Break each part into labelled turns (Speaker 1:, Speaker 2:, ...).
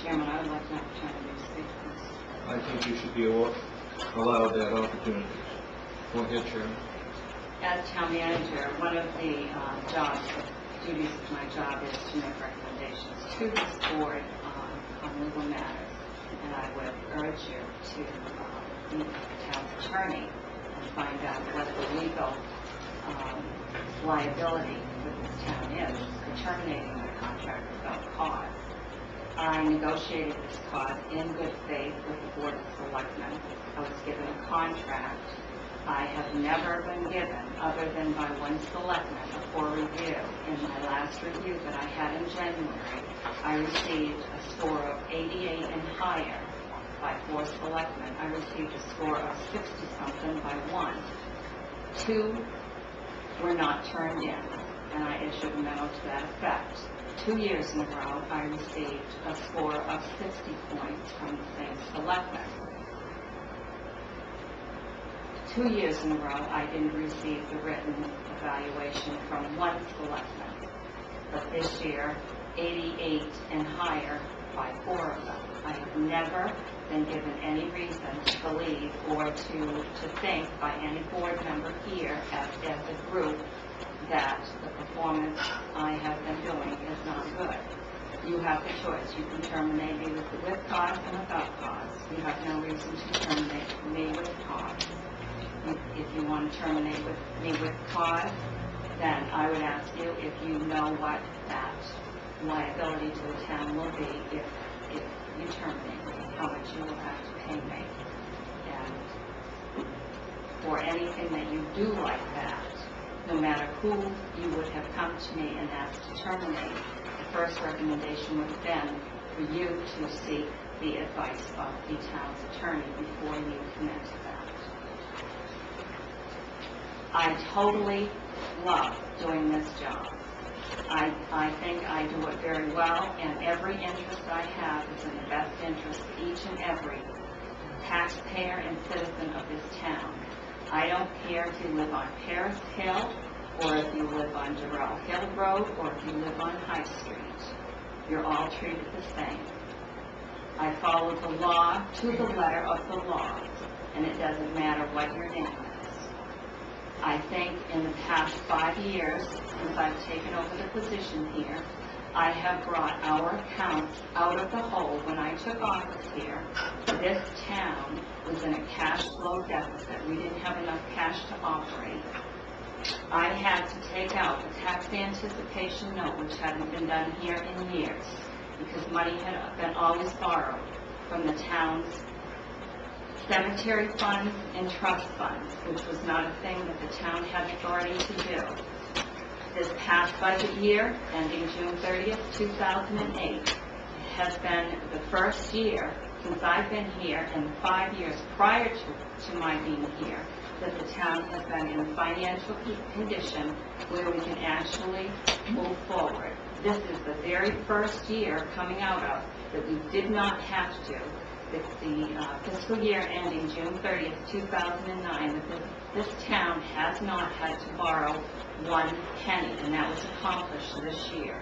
Speaker 1: Chairman, I would like an opportunity to speak to this.
Speaker 2: I think you should be allowed that opportunity. Go ahead, Sharon.
Speaker 1: As town manager, one of the duties of my job is to make recommendations to this board on legal matters, and I would urge you to meet with the town's attorney and find out what the legal liability for this town is for terminating the contract without cause. I negotiated this cause in good faith with the Board of Selectmen. I was given a contract. I have never been given, other than by one selectman, a full review. In my last review that I had in January, I received a score of 88 and higher by 4 selectmen. I received a score of 60-something by 1. 2 were not turned in, and I issued a memo to that effect. 2 years in a row, I received a score of 60 points from the same selectman. 2 years in a row, I didn't receive the written evaluation from one selectman. But this year, 88 and higher by 4 of them. I have never been given any reason to believe or to think by any board member here as a group that the performance I have been doing is not good. You have the choice. You can terminate me with cause and without cause. You have no reason to terminate me with cause. If you want to terminate me with cause, then I would ask you if you know what that liability to the town will be if you terminate me, how much you will have to pay me. And for anything that you do like that, no matter who you would have come to me and asked to terminate, the first recommendation would have been for you to seek the advice of the town's attorney before you commit to that. I totally love doing this job. I think I do it very well, and every interest I have is in the best interest of each and every taxpayer and citizen of this town. I don't care if you live on Paris Hill, or if you live on Durrell Hill Road, or if you live on High Street. You're all treated the same. I follow the law to the letter of the law, and it doesn't matter what your name is. I think in the past 5 years, since I've taken over the position here, I have brought our accounts out of the hole. When I took office here, this town was in a cash flow deficit. We didn't have enough cash to operate. I had to take out a tax anticipation note, which hadn't been done here in years, because money had been always borrowed from the town's cemetery funds and trust funds, which was not a thing that the town had authority to do. This past budget year, ending June 30th, 2008, has been the first year since I've been here, and 5 years prior to my being here, that the town has been in a financial condition where we can actually move forward. This is the very first year coming out of that we did not have to. The fiscal year ending June 30th, 2009, that this town has not had to borrow 1 penny, and that was accomplished this year.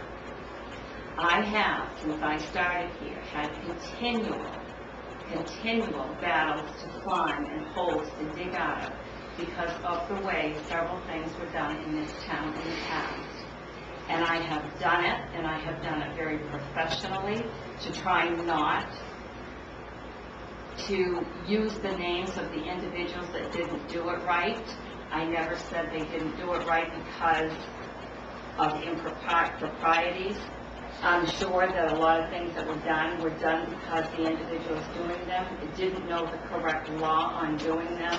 Speaker 1: I have, since I started here, had continual battles to climb and holes to dig out of because of the way several things were done in this town in the past. And I have done it, and I have done it very professionally to try not to use the names of the individuals that didn't do it right. I never said they didn't do it right because of improprieties. I'm sure that a lot of things that were done because the individuals doing them didn't know the correct law on doing them.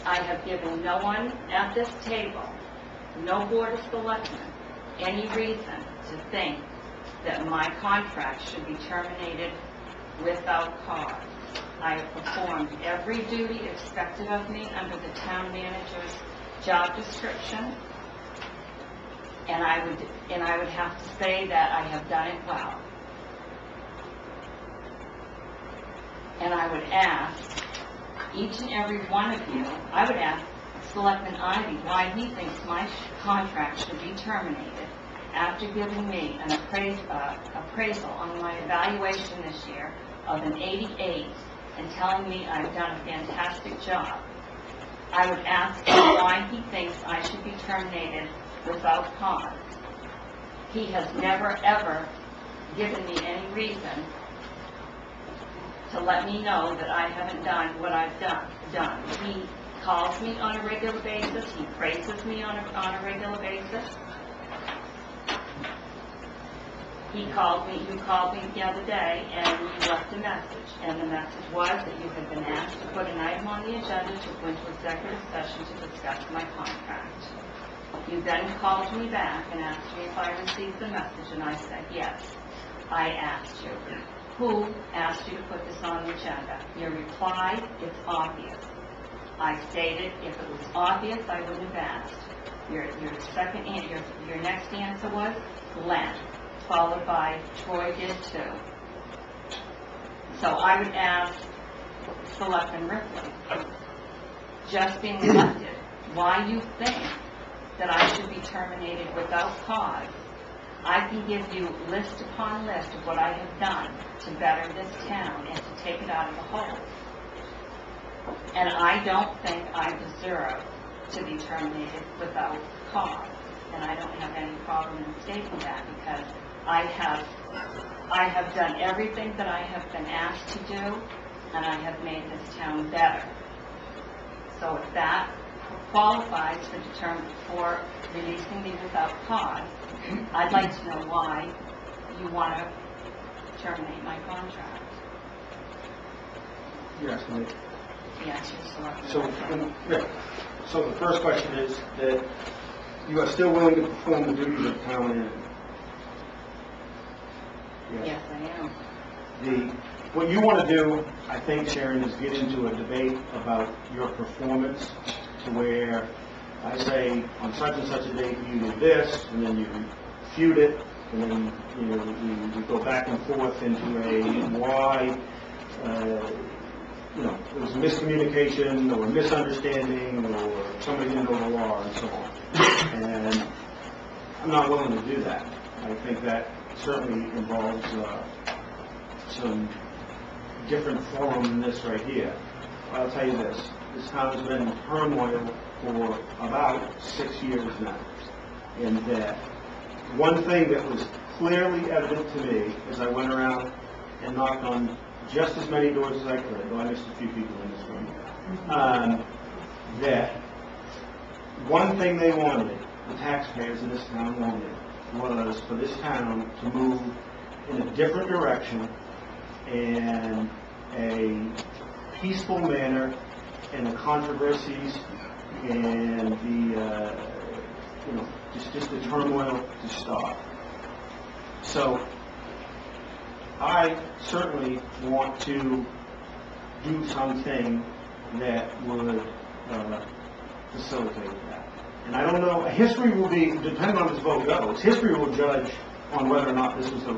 Speaker 1: I have given no one at this table, no Board of Selectmen, any reason to think that my contract should be terminated without cause. I have performed every duty expected of me under the town manager's job description, and I would have to say that I have done it well. And I would ask each and every one of you, I would ask Selectman Ivy why he thinks my contract should be terminated, after giving me an appraisal on my evaluation this year of an 88 and telling me I've done a fantastic job, I would ask him why he thinks I should be terminated without cause. He has never, ever given me any reason to let me know that I haven't done what I've done. He calls me on a regular basis. He praises me on a regular basis. You called me the other day, and you left a message. And the message was that you had been asked to put an item on the agenda to go into executive session to discuss my contract. You then called me back and asked me if I received the message, and I said yes. I asked you, who asked you to put this on the agenda? Your reply, it's obvious. I stated if it was obvious, I wouldn't have asked. Your next answer was Glenn, followed by Troy did too. So I would ask Selectman Ripley, just being elected, why you think that I should be terminated without cause. I can give you list upon list of what I have done to better this town and to take it out of the hole. And I don't think I deserve to be terminated without cause. And I don't have any problem in stating that, because I have done everything that I have been asked to do, and I have made this town better. So if that qualifies for releasing me without cause, I'd like to know why you want to terminate my contract.
Speaker 3: Yes, ma'am.
Speaker 1: Yes, you're selected.
Speaker 3: So the first question is that you are still willing to perform the duties of town manager?
Speaker 1: Yes, I am.
Speaker 3: What you want to do, I think, Sharon, is get into a debate about your performance, to where I say on such and such a date you did this, and then you refute it, and then we go back and forth into a why there was a miscommunication or a misunderstanding or somebody didn't know the law and so on. And I'm not willing to do that. I think that certainly involves some different forum than this right here. I'll tell you this town has been in turmoil for about 6 years now. And that one thing that was clearly evident to me as I went around and knocked on just as many doors as I could, though I missed a few people in this room, that one thing they wanted, the taxpayers in this town wanted, was for this town to move in a different direction and a peaceful manner, and the controversies and the just the turmoil to stop. So I certainly want to do something that would facilitate that. And I don't know, history will be, depending on this vote goes, history will judge on whether or not this was the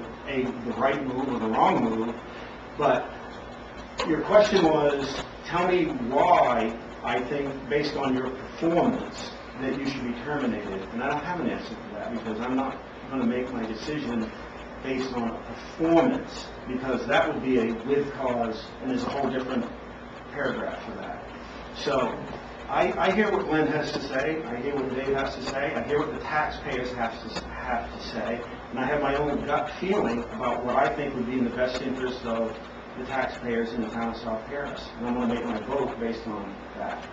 Speaker 3: right move or the wrong move. But your question was, tell me why I think, based on your performance, that you should be terminated. And I don't have an answer to that, because I'm not going to make my decision based on performance, because that would be a with cause, and there's a whole different paragraph for that. So I hear what Glenn has to say, I hear what Dave has to say, I hear what the taxpayers have to say, and I have my own gut feeling about what I think would be in the best interest of the taxpayers in the town of South Paris. And I'm going to make my vote based on that.